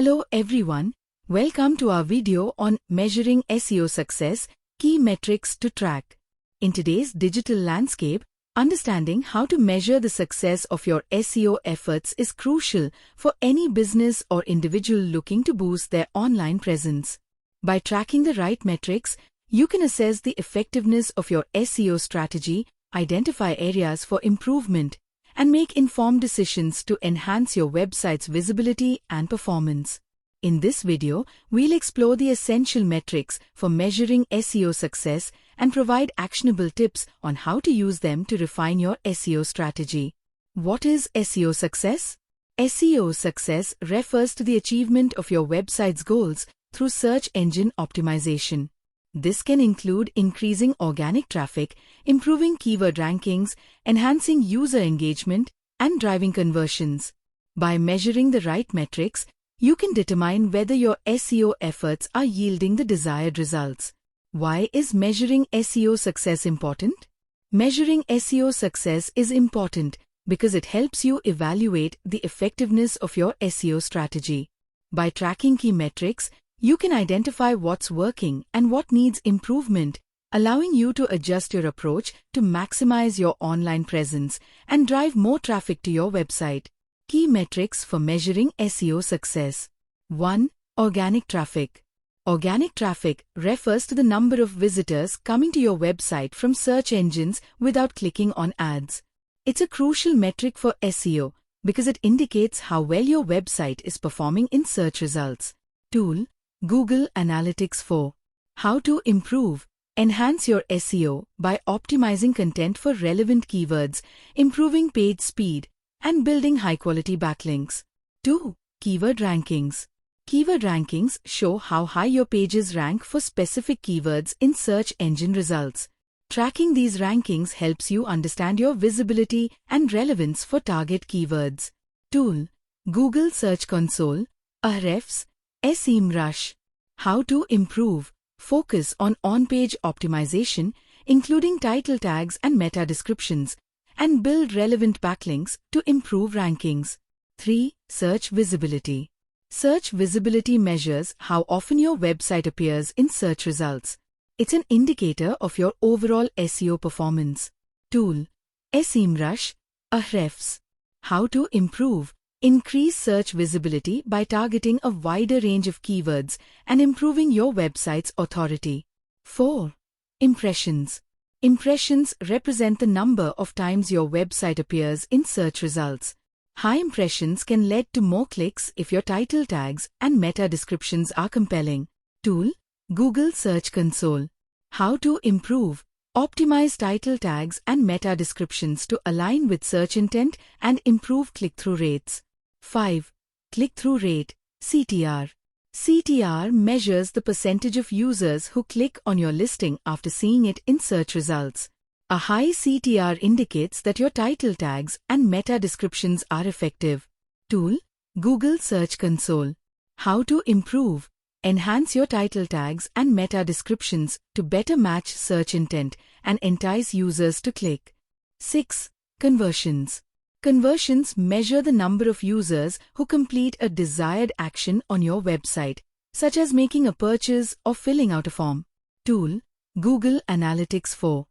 Hello everyone, welcome to our video on measuring SEO success, key metrics to track. In today's digital landscape, understanding how to measure the success of your SEO efforts is crucial for any business or individual looking to boost their online presence. By tracking the right metrics, you can assess the effectiveness of your SEO strategy, identify areas for improvement, and make informed decisions to enhance your website's visibility and performance. In this video, we'll explore the essential metrics for measuring SEO success and provide actionable tips on how to use them to refine your SEO strategy. What is SEO success? SEO success refers to the achievement of your website's goals through search engine optimization. This can include increasing organic traffic, improving keyword rankings, enhancing user engagement, and driving conversions. By measuring the right metrics, you can determine whether your SEO efforts are yielding the desired results. Why is measuring SEO success important? Measuring SEO success is important because it helps you evaluate the effectiveness of your SEO strategy. By tracking key metrics, you can identify what's working and what needs improvement, allowing you to adjust your approach to maximize your online presence and drive more traffic to your website. Key metrics for measuring SEO success. 1. Organic traffic. Organic traffic refers to the number of visitors coming to your website from search engines without clicking on ads. It's a crucial metric for SEO because it indicates how well your website is performing in search results. Tool: Google Analytics 4. How to improve. Enhance your SEO by optimizing content for relevant keywords, improving page speed, and building high-quality backlinks. 2. Keyword rankings. Keyword rankings show how high your pages rank for specific keywords in search engine results. Tracking these rankings helps you understand your visibility and relevance for target keywords. Tool: Google Search Console, Ahrefs, SEMrush. How to improve. Focus on on-page optimization, including title tags and meta descriptions, and build relevant backlinks to improve rankings. 3. Search visibility. Search visibility measures how often your website appears in search results. It's an indicator of your overall SEO performance. Tool: SEMrush, Ahrefs. How to improve. Increase search visibility by targeting a wider range of keywords and improving your website's authority. 4. Impressions. Impressions represent the number of times your website appears in search results. High impressions can lead to more clicks if your title tags and meta descriptions are compelling. Tool: Google Search Console. How to improve. Optimize title tags and meta descriptions to align with search intent and improve click-through rates. 5. Click-through rate, CTR. CTR measures the percentage of users who click on your listing after seeing it in search results. A high CTR indicates that your title tags and meta descriptions are effective. Tool: Google Search Console. How to improve. Enhance your title tags and meta descriptions to better match search intent and entice users to click. 6. Conversions. Conversions measure the number of users who complete a desired action on your website, such as making a purchase or filling out a form. Tool: Google Analytics 4.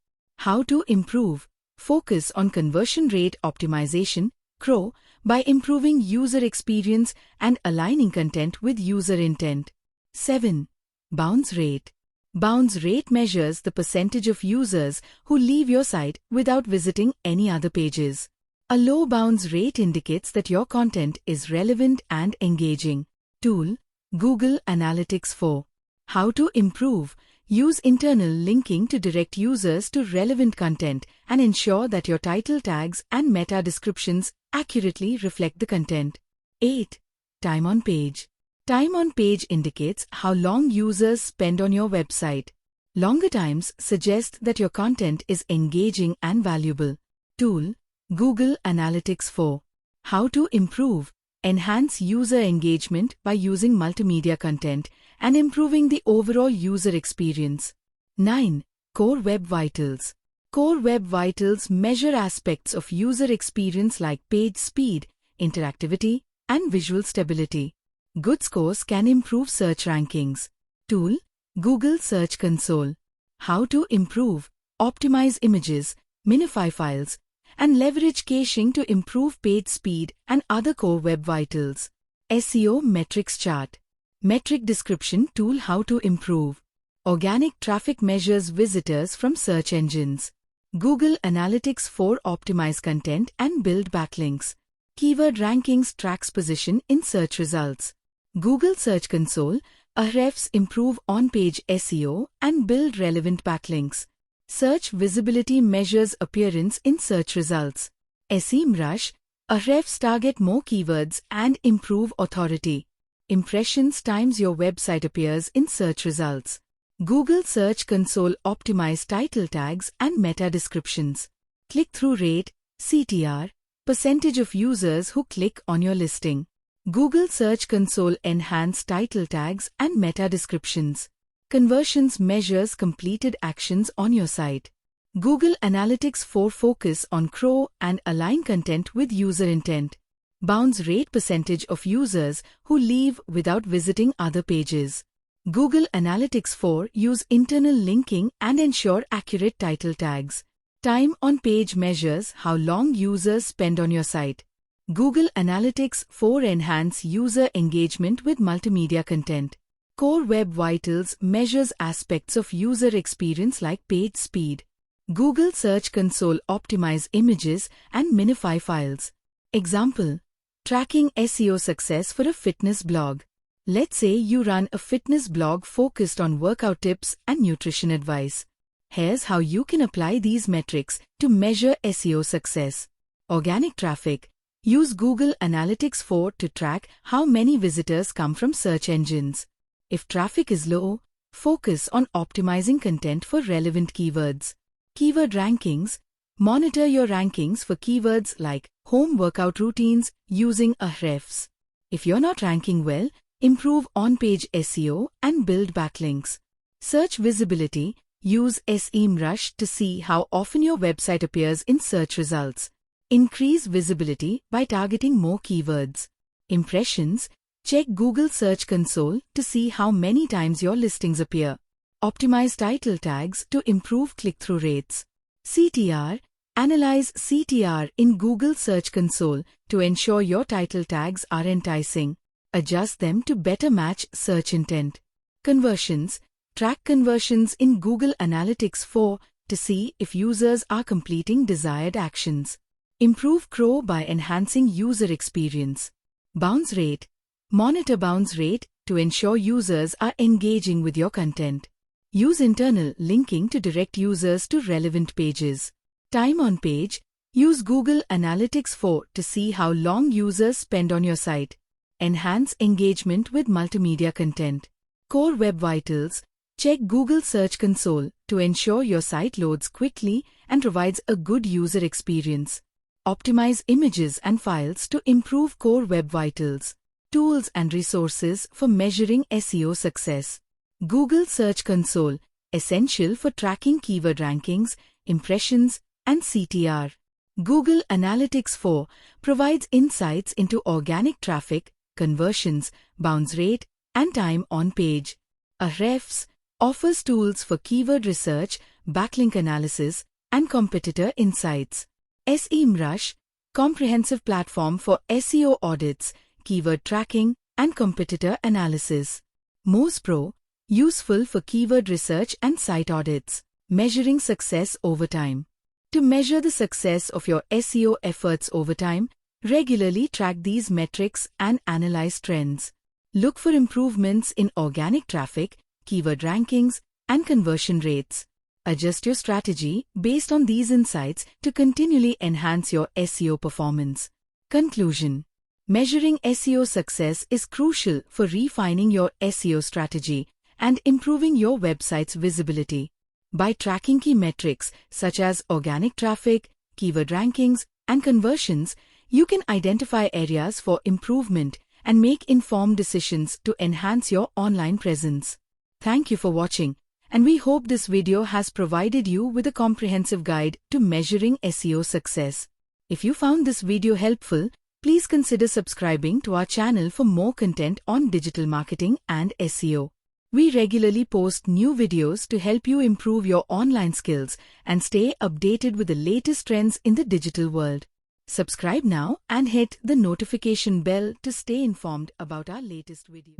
How to improve. Focus on conversion rate optimization, CRO, by improving user experience and aligning content with user intent. 7. Bounce rate. Bounce rate measures the percentage of users who leave your site without visiting any other pages. A low bounce rate indicates that your content is relevant and engaging. Tool: Google Analytics 4. How to improve. Use internal linking to direct users to relevant content and ensure that your title tags and meta descriptions accurately reflect the content. 8. Time on page. Time on page indicates how long users spend on your website. Longer times suggest that your content is engaging and valuable. Tool: Google Analytics 4. How to improve. Enhance user engagement by using multimedia content and improving the overall user experience. 9. Core Web Vitals. Core Web Vitals measure aspects of user experience like page speed, interactivity, and visual stability. Good scores can improve search rankings. Tool: Google Search Console. How to improve: optimize images, minify files, and leverage caching to improve page speed and other core web vitals. SEO Metrics Chart. Metric description tool: how to improve. Organic traffic measures visitors from search engines. Google Analytics 4 optimize content and build backlinks. Keyword rankings tracks position in search results. Google Search Console Ahrefs improve on-page SEO and build relevant backlinks. Search visibility measures appearance in search results. SEMrush Ahrefs target more keywords and improve authority. Impressions times your website appears in search results. Google Search Console optimize title tags and meta descriptions. Click-through rate, CTR, percentage of users who click on your listing. Google Search Console enhance title tags and meta descriptions. Conversions measures completed actions on your site. Google Analytics 4 focus on crawl and align content with user intent. Bounce rate percentage of users who leave without visiting other pages. Google Analytics 4 use internal linking and ensure accurate title tags. Time on page measures how long users spend on your site. Google Analytics 4 enhance user engagement with multimedia content. Core Web Vitals measures aspects of user experience like page speed. Google Search Console optimize images and minify files. Example: tracking SEO success for a fitness blog. Let's say you run a fitness blog focused on workout tips and nutrition advice. Here's how you can apply these metrics to measure SEO success. Organic traffic. Use Google Analytics 4 to track how many visitors come from search engines. If traffic is low, focus on optimizing content for relevant keywords. Keyword rankings. Monitor your rankings for keywords like home workout routines using Ahrefs. If you're not ranking well, improve on-page SEO and build backlinks. Search visibility. Use SEMrush to see how often your website appears in search results. Increase visibility by targeting more keywords. Impressions. Check Google Search Console to see how many times your listings appear. Optimize title tags to improve click-through rates. CTR. Analyze CTR in Google Search Console to ensure your title tags are enticing. Adjust them to better match search intent. Conversions. Track conversions in Google Analytics 4 to see if users are completing desired actions. Improve crawl by enhancing user experience. Bounce rate. Monitor bounce rate to ensure users are engaging with your content. Use internal linking to direct users to relevant pages. Time on page. Use Google Analytics 4 to see how long users spend on your site. Enhance engagement with multimedia content. Core Web Vitals. Check Google Search Console to ensure your site loads quickly and provides a good user experience. Optimize images and files to improve Core Web Vitals. Tools and resources for measuring SEO success. Google Search Console, essential for tracking keyword rankings, impressions, and CTR. Google Analytics 4 provides insights into organic traffic, conversions, bounce rate, and time on page. Ahrefs offers tools for keyword research, backlink analysis, and competitor insights. SEMrush, comprehensive platform for SEO audits, keyword tracking, and competitor analysis. MozePro, useful for keyword research and site audits, measuring success over time. To measure the success of your SEO efforts over time, regularly track these metrics and analyze trends. Look for improvements in organic traffic, keyword rankings, and conversion rates. Adjust your strategy based on these insights to continually enhance your SEO performance. Conclusion. Measuring SEO success is crucial for refining your SEO strategy and improving your website's visibility. By tracking key metrics such as organic traffic, keyword rankings, and conversions, you can identify areas for improvement and make informed decisions to enhance your online presence. Thank you for watching, and we hope this video has provided you with a comprehensive guide to measuring SEO success. If you found this video helpful, Please consider subscribing to our channel for more content on digital marketing and SEO. We regularly post new videos to help you improve your online skills and stay updated with the latest trends in the digital world. Subscribe now and hit the notification bell to stay informed about our latest video.